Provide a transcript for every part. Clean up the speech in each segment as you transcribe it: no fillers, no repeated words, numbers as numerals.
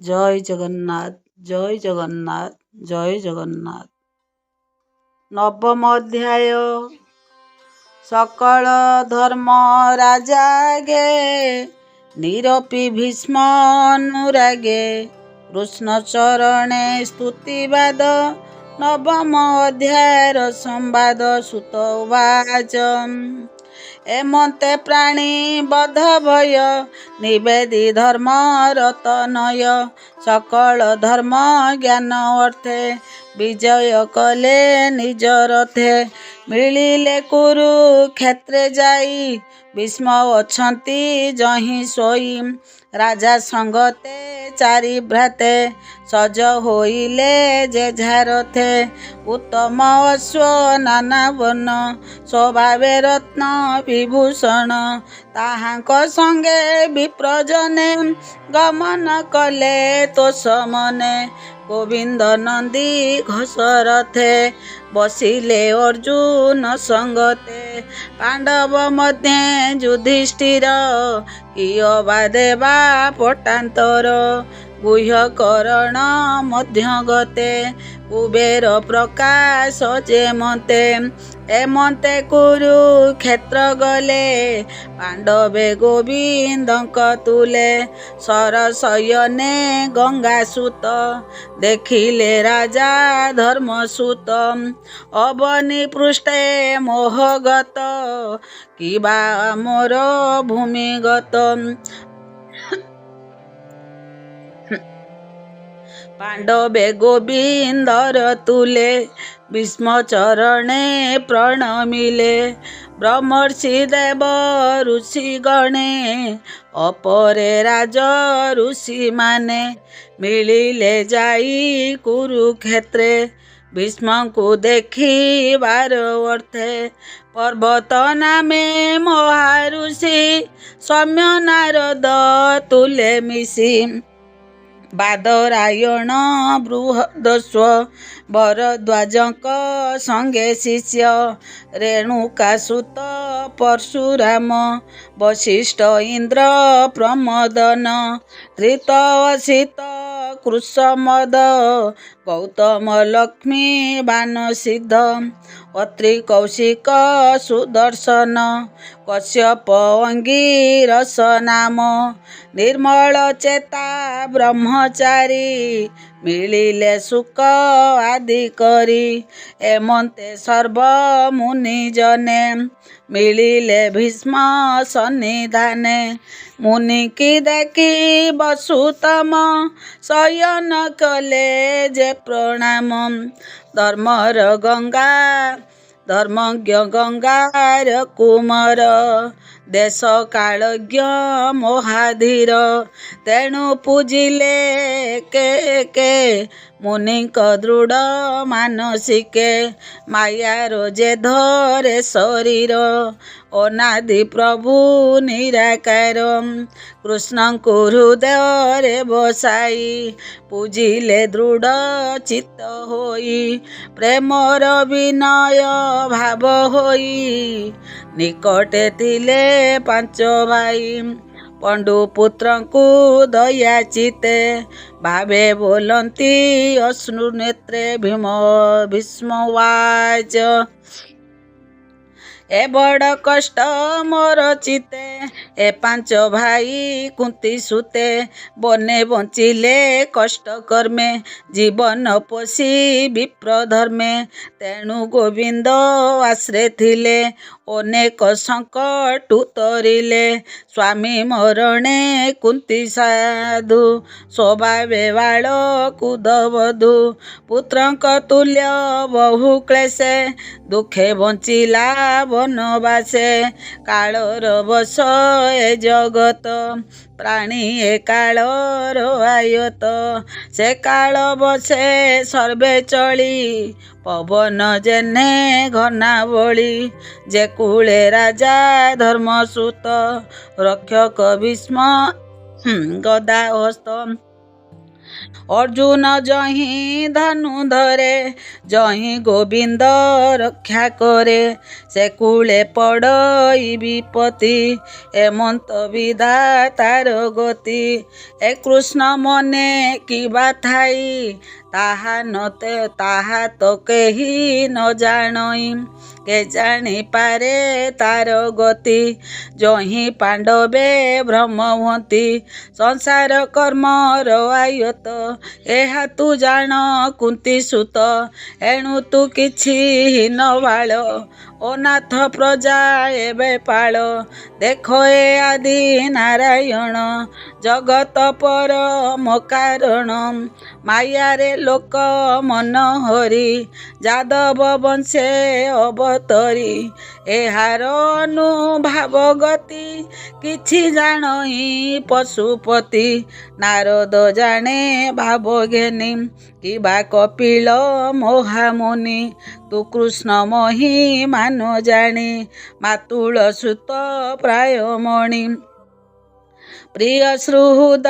ଜୟ ଜଗନ୍ନାଥ ଜୟ ଜଗନ୍ନାଥ ଜୟ ଜଗନ୍ନାଥ। ନବମ ଅଧ୍ୟାୟ। ସକଳ ଧର୍ମ ରାଜାଗେ ନିରପି ଭୀଷ୍ମ ଅନୁରାଗେ କୃଷ୍ଣ ଚରଣେ ସ୍ତୁତିବାଦ। ନବମ ଅଧ୍ୟାୟର ସମ୍ବାଦ ସୁତ ଉବାଚ। ଏମନ୍ତେ ପ୍ରାଣୀ ବଧ ଭୟ ନିବେଦି ଧର୍ମ ରତନୟ। ସକଳ ଧର୍ମ ଜ୍ଞାନ ଅର୍ଥେ ବିଜୟ କଲେ ନିଜ ରଥେ। ମିଳିଲେ କୁରୁକ୍ଷେତ୍ରେ ଯାଇ ଭୀଷ୍ମ ଅଛନ୍ତି ଯହିଁ ଶୋଇ। ରାଜା ସଙ୍ଗତେ ଚାରି ଭ୍ରାତେ ସଜ ହୋଇଲେ ଯେଝା ରଥେ। ଉତ୍ତମ ଅଶ୍ୱ ନାନା ବର୍ଣ୍ଣ ସ୍ୱଭାବେ ରତ୍ନ ବିଭୂଷଣ। ତାହାଙ୍କ ସଙ୍ଗେ ବିପ୍ରଜନେ ଗମନ କଲେ ତୋଷ ମନେ। ଗୋବିନ୍ଦ ନନ୍ଦୀ ଘୋଷ ରଥେ ବସିଲେ ଅର୍ଜୁନ ସଙ୍ଗତେ। ପାଣ୍ଡବ ମଧ୍ୟେ ଯୁଧିଷ୍ଠିର କିଅ ବା ଦେବା ପଟାନ୍ତର। ଗୁହ୍ୟ କରଣ ମଧ୍ୟ ଗତେ କୁବେର ପ୍ରକାଶ ଯେମନ୍ତେ। ଏମନ୍ତେ କୁରୁକ୍ଷେତ୍ର ଗଲେ ପାଣ୍ଡବେ ଗୋବିନ୍ଦଙ୍କ ତୁଲେ। ସରଶୟନେ ଗଙ୍ଗା ସୁତ ଦେଖିଲେ ରାଜା ଧର୍ମସୁତ। ଅବନୀ ପୃଷ୍ଠେ ମୋହଗତ କିବା ମୋର ଭୂମିଗତ। ପାଣ୍ଡବେ ଗୋବିନ୍ଦର ତୁଲେ ଭୀଷ୍ମ ଚରଣେ ପ୍ରଣମିଲେ। ବ୍ରହ୍ମର୍ଷି ଦେବ ଋଷି ଗଣେ ଅପରେ ରାଜ ଋଷିମାନେ। ମିଳିଲେ ଯାଇ କୁରୁକ୍ଷେତ୍ରେ ଭୀଷ୍ମଙ୍କୁ ଦେଖିବାର ଅର୍ଥେ। ପର୍ବତ ନାମେ ମହାଋଷି ସୌମ୍ୟ ନାରଦ ତୁଲେ ମିଶି। ବାଦରାୟଣ ବୃହଦସ୍ୱ ଭରଦ୍ୱାଜଙ୍କ ସଙ୍ଗେ ଶିଷ୍ୟ। ରେଣୁକା ସୁତ ପରଶୁରାମ ବଶିଷ୍ଠ ଇନ୍ଦ୍ର ପ୍ରମୋଦନ। ଧୃତ ଅସିତ କୃଷମଦ ଗୌତମ ଲକ୍ଷ୍ମୀ ବାନସିଦ୍ଧ। ଅତ୍ରି କୌଶିକ ସୁଦର୍ଶନ କଶ୍ୟପ ଅଙ୍ଗିରସ ନାମ। ନିର୍ମଳ ଚେତା ବ୍ରହ୍ମଚାରୀ ମିଳିଲେ ଶୁକ ଆଦି କରି। ଏମନ୍ତେ ସର୍ବ ମୁନିଜନେ ମିଳିଲେ ଭୀଷ୍ମ ସନ୍ନିଧାନେ। ମୁନିକି ଦେଖି ବସୁତମ ଶୟନ କଲେ ଯେ ପ୍ରଣାମ। ଧର୍ମର ଗଙ୍ଗା ଧର୍ମଜ୍ଞ ଗଙ୍ଗାର କୁମର। ଦେଶ କାଳଜ୍ଞ ମହାଧୀର ତେଣୁ ପୂଜିଲେ କେ ମୁନିଙ୍କ ଦୃଢ଼ ମାନସିକେ। ମାୟାର ଜେଧରେ ଶରୀର ଅନାଦି ପ୍ରଭୁ ନିରାକାର। କୃଷ୍ଣଙ୍କୁ ହୃଦୟରେ ବସାଇ ପୂଜିଲେ ଦୃଢ଼ ଚିତ୍ତ ହୋଇ। ପ୍ରେମର ବିନୟ ଭାବ ହୋଇ ନିକଟେ ଥିଲେ ପାଞ୍ଚ ଭାଇ। ପଣ୍ଡୁ ପୁତ୍ରଙ୍କୁ ଦୟା ଚିତେ ଭାବେ ବୋଲନ୍ତି ଅଶ୍ରୁ ନେତ୍ରେ। ଭୀଷ୍ମ ଉବାଚ। ଏ ବଡ଼ କଷ୍ଟ ମୋର ଚିତେ ଏ ପାଞ୍ଚ ଭାଇ କୁନ୍ତି ସୁତେ। ବନେ ବଞ୍ଚିଲେ କଷ୍ଟ କର୍ମେ ଜୀବନ ପୋଷି ବିପ୍ର ଧର୍ମେ। ତେଣୁ ଗୋବିନ୍ଦ ଆଶ୍ରେ ଥିଲେ ଅନେକ ସଙ୍କଟ ଉତ୍ତରିଲେ। ସ୍ୱାମୀ ମରଣେ କୁନ୍ତି ସାଧୁ ସ୍ୱଭାବେ ବାଳ କୁଦବଧୂ। ପୁତ୍ରଙ୍କ ତୁଲ୍ୟ ବହୁ କ୍ଲେଶେ ଦୁଃଖେ ବଞ୍ଚିଲା ବନବାସେ। କାଳର ବଶ ଏ ଜଗତ ପ୍ରାଣୀ ଏ କାଳର ଆୟତ। ସେ କାଳ ବସେ ସର୍ବେ ଚଳି ପବନ ଯେହ୍ନେ ଘନାବଳି। ଯେ କୂଳେ ରାଜା ଧର୍ମସୁତ ରକ୍ଷକ ଭୀଷ୍ମ ଗଦା ହସ୍ତ। अर्जुन जही धनु धरे जही गोविंद रक्षा करे से कूले पड़ई विपत्ति एमंत विधातार गति ए कृष्ण मने किबा थाई ताहा तो केही न जानई के जानी पारे तार गति जही पांडवे भ्रम हुंती संसार कर्म आयत ଏହା ତୁ ଜାଣ କୁନ୍ତି ସୁତ ଏଣୁ ତୁ କିଛି ହୀନ ବାଳ ଅନାଥ ପ୍ରଜା ଏବେ ପାଳ ଦେଖ ଏ ଆଦି ନାରାୟଣ ଜଗତ ପରମ କାରଣ ମାୟାରେ ଲୋକ ମନ ହରି ଯାଦବ ବଂଶେ ଅବତରି ଏହାର ଅନୁଭାବ ଗତି କିଛି ଜାଣଇ ପଶୁପତି ନାରଦ ଜାଣେ ଭାବ ଘେନି କିବା କପିଳ ମହାମୁନି ତୁ କୃଷ୍ଣ ମହିମା ନ ଜାଣି ମାତୁଳ ସୁତ ପ୍ରାୟ ମଣି प्रिय सुहृद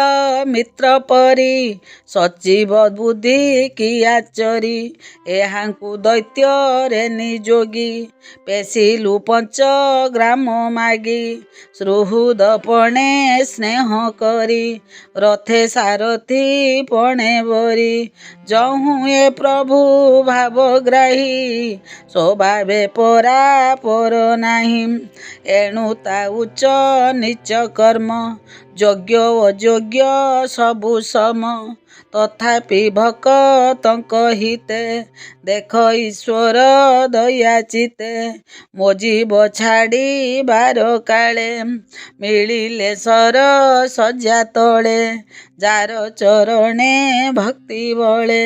मित्र परी सचिव बुद्धि कियाचरी एहांकु दैत्य रे निजोगी पेशिलु पंच ग्राम मागी सुहृद पणे स्नेह करी रथे सारथी पणे बरी जहु ए प्रभु भावग्राही स्वभावे परा पर नाही एणु ता उच्च नीच कर्म योग्य अयोग्य सबु सम तथापि भक्तଙ୍କ हिते देख ईश्वर दया चिते ମୋ ଜୀବ ଛାଡ଼ିବାର କାଳେ ମିଳିଲେ ସର ସଜ୍ଜା ତଳେ ଯାର ଚରଣେ ଭକ୍ତି ବଳେ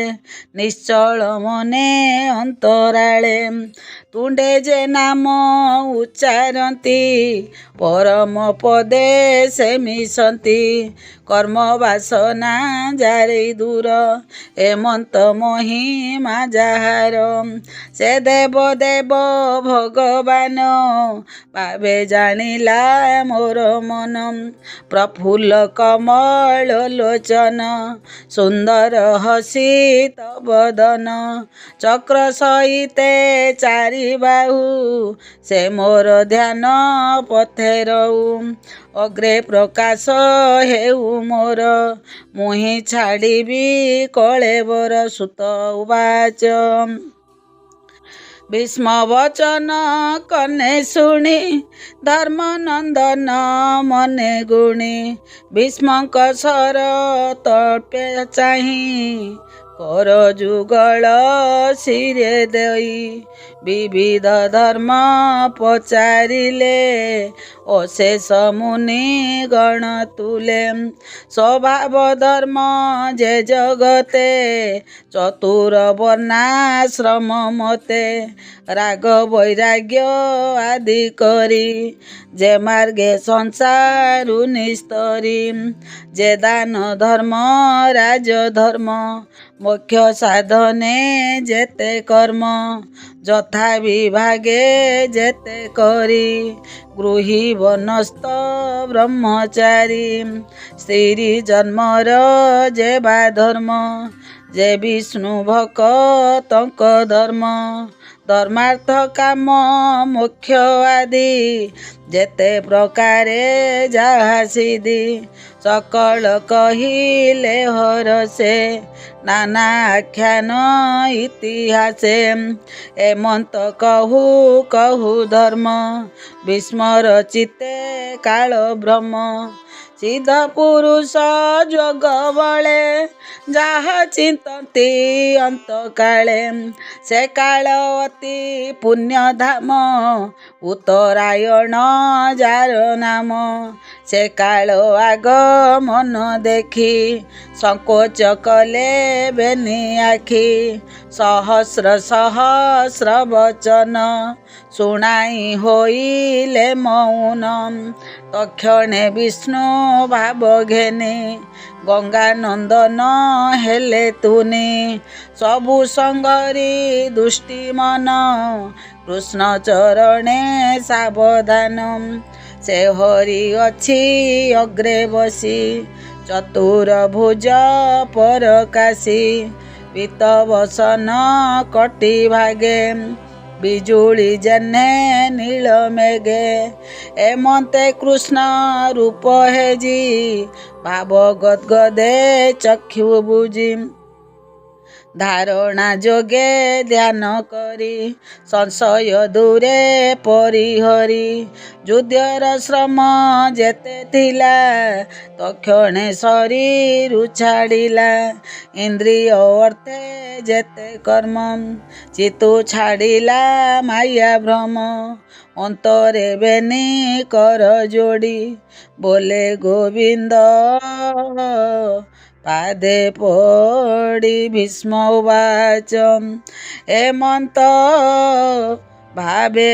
ନିଶ୍ଚଳ ମନେ ଅନ୍ତରାଳେ ତୁଣ୍ଡେ ଯେ ନାମ ଉଚ୍ଚାରନ୍ତି ପରମ ପଦେ ସେ ମିଶନ୍ତି କର୍ମ ବାସନା ଯାରେ ଦୂର ଏମନ୍ତ ମହିମା ଯାହାର ସେ ଦେବ ଦେବ ଭଗବାନ ପାବେ ଜାଣିଲା ମୋର ମନ ପ୍ରଫୁଲ୍ଲ କମଳ ଲୋଚନ ସୁନ୍ଦର ହସିତ ବଦନ ଚକ୍ର ସହିତେ ଚାରି ବାହୁ ସେ ମୋର ଧ୍ୟାନ ପଥେ ରହୁ ଅଗ୍ରେ ପ୍ରକାଶ ହେଉ ମୋର ମୁହିଁ ଛାଡ଼ିବି କଳେବର ସୁତ ଉବାଚ ଭୀଷ୍ମ ବଚନ କନେ ଶୁଣି ଧର୍ମନନ୍ଦନ ମନେ ଗୁଣି ଭୀଷ୍ମଙ୍କ ସର ତଳ୍ପେ ଚାହିଁ କର ଯୁଗଳ ଶିରେ ଦେଇ ବିବିଧ ଧର୍ମ ପଚାରିଲେ ଅଶେଷ ମୁନି ଗଣ ତୁଲେ ସ୍ୱଭାବ ଧର୍ମ ଯେ ଜଗତେ ଚତୁର ବର୍ଣ୍ଣାଶ୍ରମ ମତେ ରାଗ ବୈରାଗ୍ୟ ଆଦି କରି ଯେ ମାର୍ଗେ ସଂସାରୁ ନିସ୍ତରୀ ଯେ ଦାନ ଧର୍ମ ରାଜଧର୍ମ ମୋକ୍ଷ ସାଧନେ ଯେତେ କର୍ମ ଯଥା ବିଭାଗେ ଯେତେ କରି ଗୃହୀ ବନସ୍ତ ବ୍ରହ୍ମଚାରୀ ସ୍ତ୍ରୀ ଜନ୍ମର ଯେ ବା ଧର୍ମ ଯେ ବିଷ୍ଣୁ ଭକ୍ତଙ୍କ ଧର୍ମ ଧର୍ମାର୍ଥ କାମ ମୋକ୍ଷ ଆଦି ଯେତେ ପ୍ରକାରେ ଯାହା ସିଦ୍ଧି ସକଳ କହିଲେ ହରସେ ନାନା ଆଖ୍ୟାନ ଇତିହାସେ ଏମନ୍ତ କହୁ କହୁ ଧର୍ମ ବିସ୍ମର ଚିତେ କାଳ ବ୍ରହ୍ମ ସିଦ୍ଧ ପୁରୁଷ ଯୋଗ ବଳେ ଯାହା ଚିନ୍ତନ୍ତି ଅନ୍ତକାଳେ ସେ କାଳ ଅତି ପୁଣ୍ୟଧାମ ଉତ୍ତରାୟଣ ଯାର ନାମ ସେ କାଳ ଆଗ ମନ ଦେଖି ସଂକୋଚ କଲେ ବେନି ଆଖି ସହସ୍ର ସହସ୍ର ବଚନ ଶୁଣାଇ ହୋଇଲେ ମୌନ ତକ୍ଷଣେ ବିଷ୍ଣୁ ଭାବ ଘେନି ଗଙ୍ଗା ନନ୍ଦନ ହେଲେ ତୁନି ସବୁ ସଙ୍ଗରି ଦୁଷ୍ଟି ମନ କୃଷ୍ଣ ଚରଣେ ସାବଧାନ ସେ ହରି ଅଛି ଅଗ୍ରେ ବସି ଚତୁରଭୁଜ ପରକାଶୀ ପିତ ବସନ କଟି ଭାଗେ ବିଜୁଳି ଜେହ୍ନେ ନୀଳ ମେଘେ ଏମନ୍ତେ କୃଷ୍ଣ ରୂପ ହେଜି ଭାବ ଗଦଗଦେ ଚକ୍ଷୁ ବୁଜି ଧାରଣା ଯୋଗେ ଧ୍ୟାନ କରି ସଂଶୟ ଦୂରେ ପରିହରି ଯୁଦ୍ଧର ଶ୍ରମ ଯେତେ ଥିଲା ତକ୍ଷଣେ ଶରୀରୁ ଛାଡ଼ିଲା ଇନ୍ଦ୍ରିୟ ଅର୍ଥେ ଯେତେ କର୍ମ ଚିତୁ ଛାଡ଼ିଲା ମାୟା ଭ୍ରମ ଅନ୍ତରେ ବେନି କର ଯୋଡ଼ି ବୋଲେ ଗୋବିନ୍ଦ ପାଦେ ପଡ଼ି ଭୀଷ୍ମ ଉବାଚ ଏମନ୍ତ ଭାବେ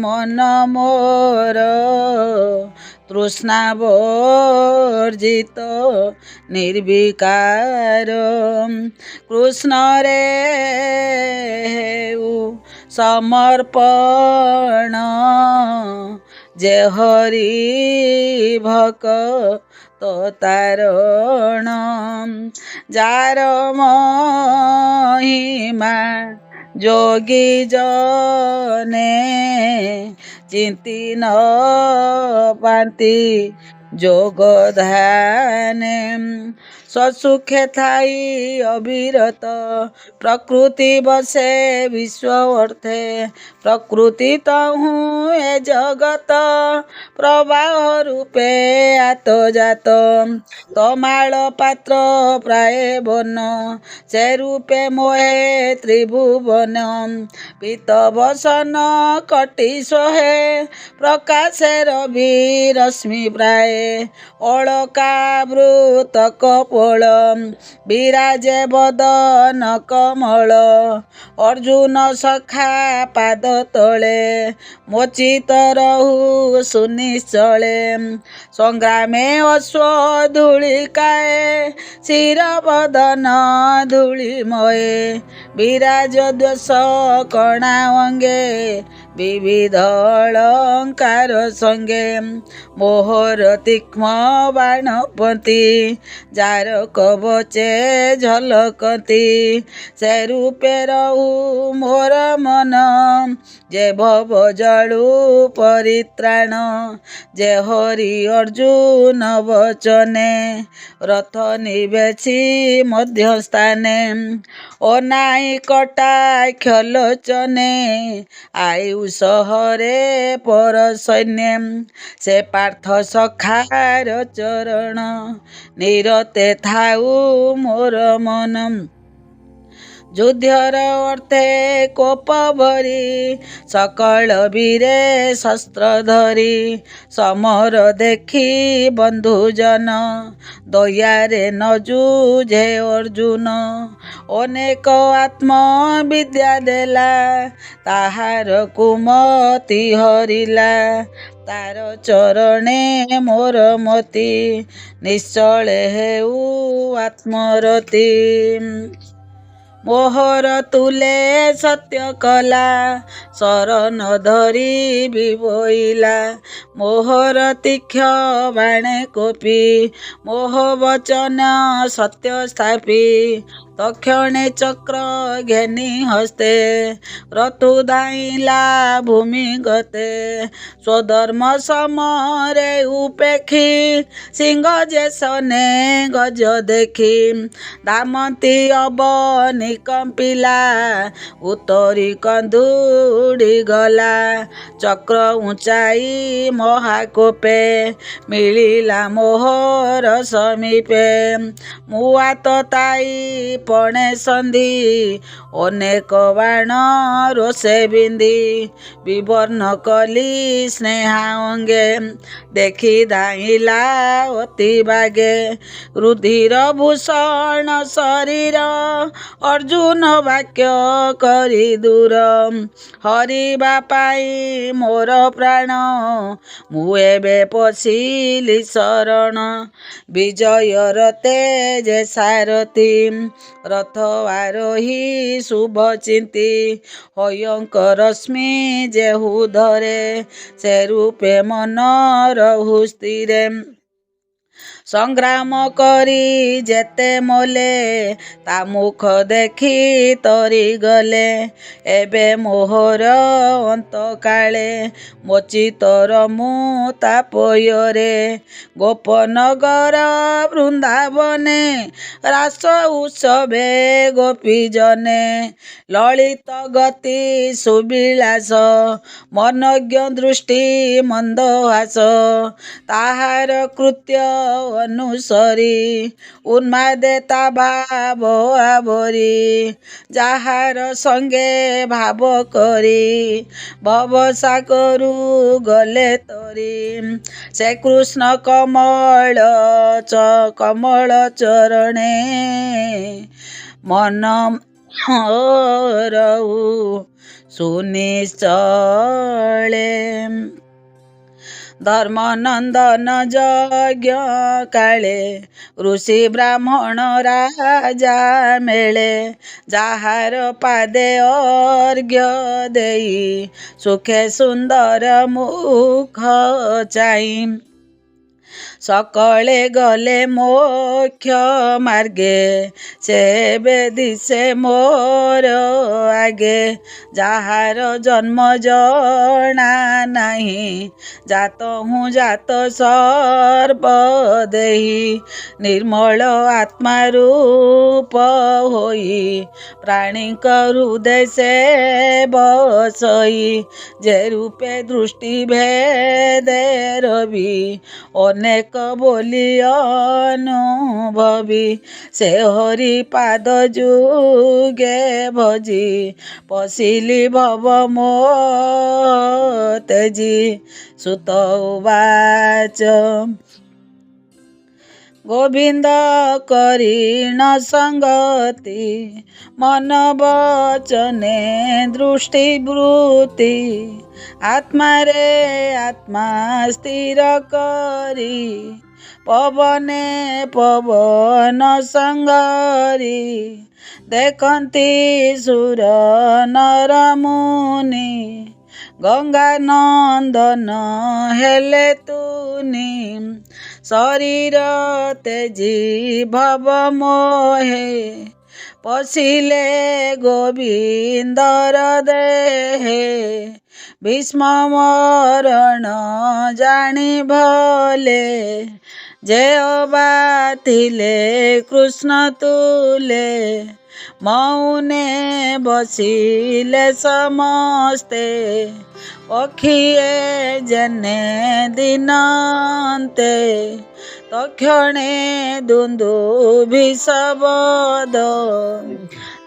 ମନ ମୋର ତୃଷ୍ଣା ବର୍ଜିତ ନିର୍ବିକାର କୃଷ୍ଣରେ ହେଉ ସମର୍ପଣ ଯେ ହରି ଭକ୍ତ ତାରଣ ଯାର ମହିମା ଯୋଗୀ ଜନେ ଚିନ୍ତି ନ ପାନ୍ତି ଯୋଗ ଧ୍ୟାନେ ସ୍ୱସୁଖେ ଥାଇ ଅବିରତ ପ୍ରକୃତି ବସେ ବିଶ୍ୱ ଅର୍ଥେ ପ୍ରକୃତି ତହୁଁ ଏ ଜଗତ ପ୍ରବାହ ରୂପେ ଆତଜାତ ତମାଳ ପାତ୍ର ପ୍ରାୟ ବନ ସେ ରୂପେ ମୋହେ ତ୍ରିଭୁବନ ପିତ ବସନ କଟି ସୋହେ ପ୍ରକାଶେ ରବି ରଶ୍ମି ପ୍ରାୟ ଅଳକାବୃତ କପୋଳ ବିରାଜେ ବଦନ କମଳ ଅର୍ଜୁନ ସଖା ପାଦ ତଳେ ମୋଚିତ ରହୁ ସୁନିଶ୍ଚଳେ ସଂଗ୍ରାମେ ଅଶ୍ୱ ଧୂଳିକାଏ ଶିର ବଦନ ଧୂଳିମୟେ ବିରାଜ ଦ୍ୱେଷ କଣା ଅଙ୍ଗେ ବିବିଧ ଅଳଙ୍କାର ସଙ୍ଗେ ମୋହର ତୀକ୍ଷ୍ମ ବାଣପନ୍ତି ଯାର କବଚେ ଝଲକନ୍ତି ସେ ରୂପେ ରହୁ ମୋର ମନ ଯେ ଭବ ଜଳୁ ପରିତ୍ରାଣ ଯେ ହରି ଅର୍ଜୁନ ବଚନେ ରଥ ନିବେଶି ମଧ୍ୟସ୍ଥାନେ ଅନାଇ କଟାକ୍ଷ ଲୋଚନେ ଆୟୁଷ ହରେ ପର ସୈନ୍ୟ ସେ ପାର୍ଥ ସଖାର ଚରଣ ନିରତେ ଥାଉ ମୋର ମନ ଯୁଦ୍ଧର ଅର୍ଥେ କୋପ ଭରି ସକଳ ବୀରେ ଶସ୍ତ୍ର ଧରି ସମର ଦେଖି ବନ୍ଧୁଜନ ଦୟାରେ ନ ଯୁଝେ ଅର୍ଜୁନ ଅନେକ ଆତ୍ମବିଦ୍ୟା ଦେଲା ତାହାର କୁମତି ହରିଲା ତାର ଚରଣେ ମୋର ମତି ନିଶ୍ଚଳେ ହେଉ ଆତ୍ମରତି ମୋହର ତୁଲେ ସତ୍ୟ କଲା ଶରଣ ଧରି ବିବୋଇଲା ମୋହର ତୀକ୍ଷ୍ଣ ବାଣେ କୋପି ମୋହ ବଚନ ସତ୍ୟ ସ୍ଥାପି ତକ୍ଷଣେ ଚକ୍ର ଘେନି ହସ୍ତେ ରତୁ ଧାଇଁଲା ଭୂମି ଗତେ ସ୍ୱଧର୍ମ ସମରେ ଉପେକ୍ଷି ସିଂହ ଜେସନେ ଗଜ ଦେଖି ଦାମନ୍ତି ଅବନି କମ୍ପିଲା ଉତ୍ତରୀ କନ୍ଧୁଡ଼ି ଗଲା ଚକ୍ର ଉଞ୍ଚାଇ ମହାକୋପେ ମିଳିଲା ମୋହର ସମୀପେ ମୁଆତ ତାଇ ପଣେ ସନ୍ଧି ଅନେକ ବାଣ ରୋଷେ ବିନ୍ଧି ବିବର୍ଣ୍ଣ କଲି ସ୍ନେହା ଅଙ୍ଗେ ଦେଖି ଧାଇଁଲା ଅତି ବାଗେ ରୁଧିର ଭୂଷଣ ଶରୀର ଅର୍ଜୁନ ବାକ୍ୟ କରି ଦୂର ହରିବା ପାଇଁ ମୋର ପ୍ରାଣ ମୁଁ ଏବେ ପଶିଲି ଶରଣ ବିଜୟର ତେଜେ ସାରଥି ରଥ ଆରୋହୀ ଶୁଭ ଚିନ୍ତି ହୟଙ୍କ ରଶ୍ମି ଯେହୁ ଧରେ ସେ ରୂପେ ମନ ରହୁ ସ୍ଥିରେ ସଂଗ୍ରାମ କରି ଯେତେ ମୋଲେ ତା ମୁଖ ଦେଖି ତରି ଗଲେ। ଏବେ ମୋହର ଅନ୍ତକାଳେ ମୋଚିତର ମୁଁ ତାପୟରେ। ଗୋପନଗର ବୃନ୍ଦାବନେ ରାସ ଉତ୍ସବେ ଗୋପୀଜନେ। ଲଳିତ ଗତି ସୁବିଳାସ ମନଜ୍ଞ ଦୃଷ୍ଟି ମନ୍ଦହାସ। ତାହାର କୃତ୍ୟ ଅନୁସରି ଉନ୍ମାଦେ ତା ଭାବ ଆବରି। ଯାହାର ସଙ୍ଗେ ଭାବ କରି ଭବସାଗରୁ ଗଲେ ତରି। ସେ କୃଷ୍ଣ କମଳ ଚରଣେ ମନ ରହୁ ସୁନିଶ୍ଚଳେ। ଧର୍ମନନ୍ଦନ ଯଜ୍ଞ କାଳେ ଋଷି ବ୍ରାହ୍ମଣ ରାଜା ମେଳେ। ଯାହାର ପାଦେ ଅର୍ଘ୍ୟ ଦେଇ ସୁଖେ ସୁନ୍ଦର ମୁଖ ଚାହିଁ। ସକଳେ ଗଲେ ମୋକ୍ଷ ମାର୍ଗେ ସେ ଦିଶେ ମୋର ଆଗେ। ଯାହାର ଜନ୍ମ ଜଣା ନାହିଁ ଜାତହୁଁ ଜାତ ସର୍ବଦେହି। ନିର୍ମଳ ଆତ୍ମା ରୂପ ହୋଇ ପ୍ରାଣୀଙ୍କ ହୃଦୟ ସେ ବସଇ। ଯେ ରୂପେ ଦୃଷ୍ଟି ଭେଦେ ରବି ଅନେକ ବୋଲି ଅନୁଭବି। ସେ ହରି ପାଦ ଯୁଗେ ଭଜି ପଶିଲି ଭବ ମୋହ ତେଜି। ସୁତ ଉବାଚ ଗୋବିନ୍ଦ କରିଣ ସଙ୍ଗତି ମନ ବଚନେ ଦୃଷ୍ଟିବୃତ୍ତି। ଆତ୍ମାରେ ଆତ୍ମା ସ୍ଥିର କରି ପବନେ ପବନ ସଙ୍ଗରି। ଦେଖନ୍ତି ସୁର ନର ମୁନି ଗଙ୍ଗା ନନ୍ଦନ ହେଲେ ତୁନି। ଶରୀର ତେଜି ଭବ ମୋହେ ପଶିଲେ ଗୋବିନ୍ଦର ଦେହେ। ଭୀଷ୍ମ ମରଣ ଜାଣି ଭଲେ ଯେ ଅବା ଥିଲେ କୃଷ୍ଣ ତୁଲେ। ମୌନେ ବସିଲେ ସମସ୍ତେ ପକ୍ଷିଏ ଯେନେ ଦିନନ୍ତେ। ତକ୍ଷଣେ ଦୁନ୍ଦୁଭି ଶବଦ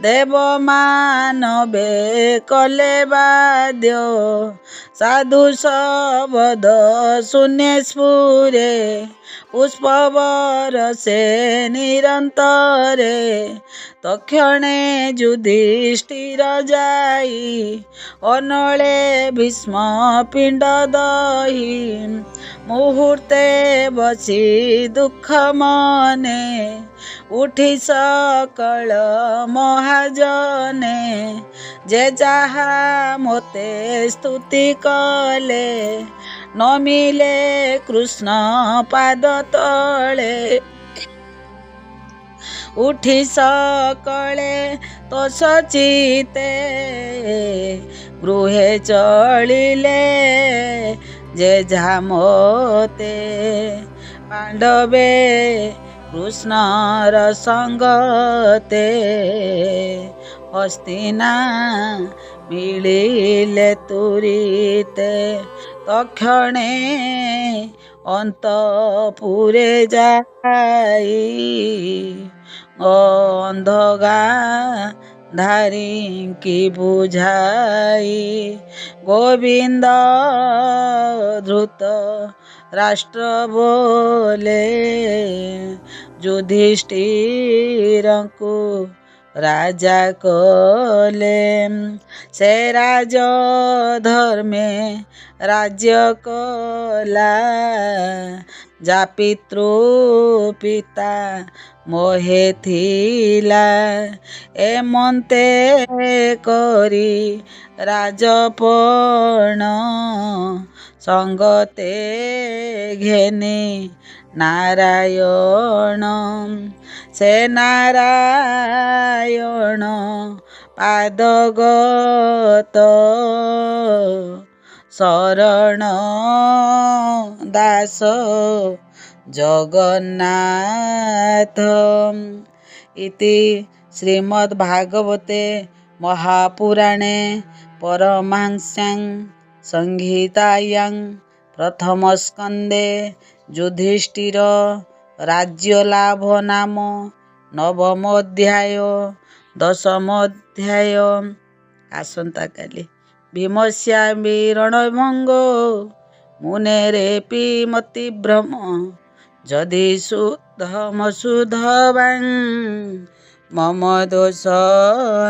ଦେବ ମାନବେ କଲେ ବାଦ୍ୟ। ସାଧୁ ଶବଦ ଶୂନ୍ୟ ସ୍ଫୁରେ ପୁଷ୍ପବର ସେ ନିରନ୍ତରେ। ତକ୍ଷଣେ ଯୁଧିଷ୍ଠିର ଯାଇ ଅନଳେ ଭୀଷ୍ମ ପିଣ୍ଡ ଦହି। ମୁହୂର୍ତ୍ତେ ବସି ଦୁଃଖ ମନେ ଉଠି ସକଳ ମହାଜନେ। ଯେ ଯାହା ମୋତେ ସ୍ତୁତି କଲେ ନମିଲେ କୃଷ୍ଣ ପାଦ ତଳେ। ଉଠି ସକଳେ ତୋଷ ଚିତେ ଗୃହେ ଚଳିଲେ ଯେ ଯାହା ମୋତେ। ପାଣ୍ଡବେ କୃଷ୍ଣର ସଙ୍ଗତେ ହସ୍ତିନା ମିଳିଲେ ତୁରିତେ। ତକ୍ଷଣେ ଅନ୍ତପୁରେ ଯାଇ ଅନ୍ଧଗାନ୍ଧାରୀଙ୍କି ବୁଝାଇ। ଗୋବିନ୍ଦ ଧୃତ ରାଷ୍ଟ୍ର ବୋଲେ ଯୁଧିଷ୍ଠିରଙ୍କୁ ରାଜା କଲେ। ସେ ରାଜ ଧର୍ମେ ରାଜ୍ୟ କଲା ଯା ପିତୃ ପିତା ମୋହେ ଥିଲା। ଏମନ୍ତେ କରି ରାଜପଣ ସଙ୍ଗତେ ଘେନି ନାରାୟଣ ସେ ନାରାୟଣ ପାଦଗତ ଶରଣ ଦାସ ଜଗନ୍ନାଥ। ଇତି ଶ୍ରୀମଦ୍ଭାଗବତେ ମହାପୁରାଣେ ପରମହଂସ୍ୟାଂ ସଂହିତାୟାଂ ପ୍ରଥମସ୍କନ୍ଧେ ଯୁଧିଷ୍ଠିର ରାଜ୍ୟଲାଭ ନାମ ନବମ ଅଧ୍ୟାୟ ଦଶମ ଅଧ୍ୟାୟ। ଆସନ୍ତାକାଲି ଭୀମସ୍ୟାମି ରଣଭଙ୍ଗ ମୁନେରେପି ମତିଭ୍ରମ ଯଦି ଶୁଦ୍ଧମଶୁଦ୍ଧବାଂ ମମ ଦୋଷ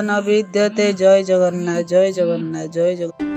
ନ ବିଦ୍ୟତେ। ଜୟ ଜଗନ୍ନାଥ, ଜୟ ଜଗନ୍ନାଥ, ଜୟ ଜଗନ୍ନାଥ।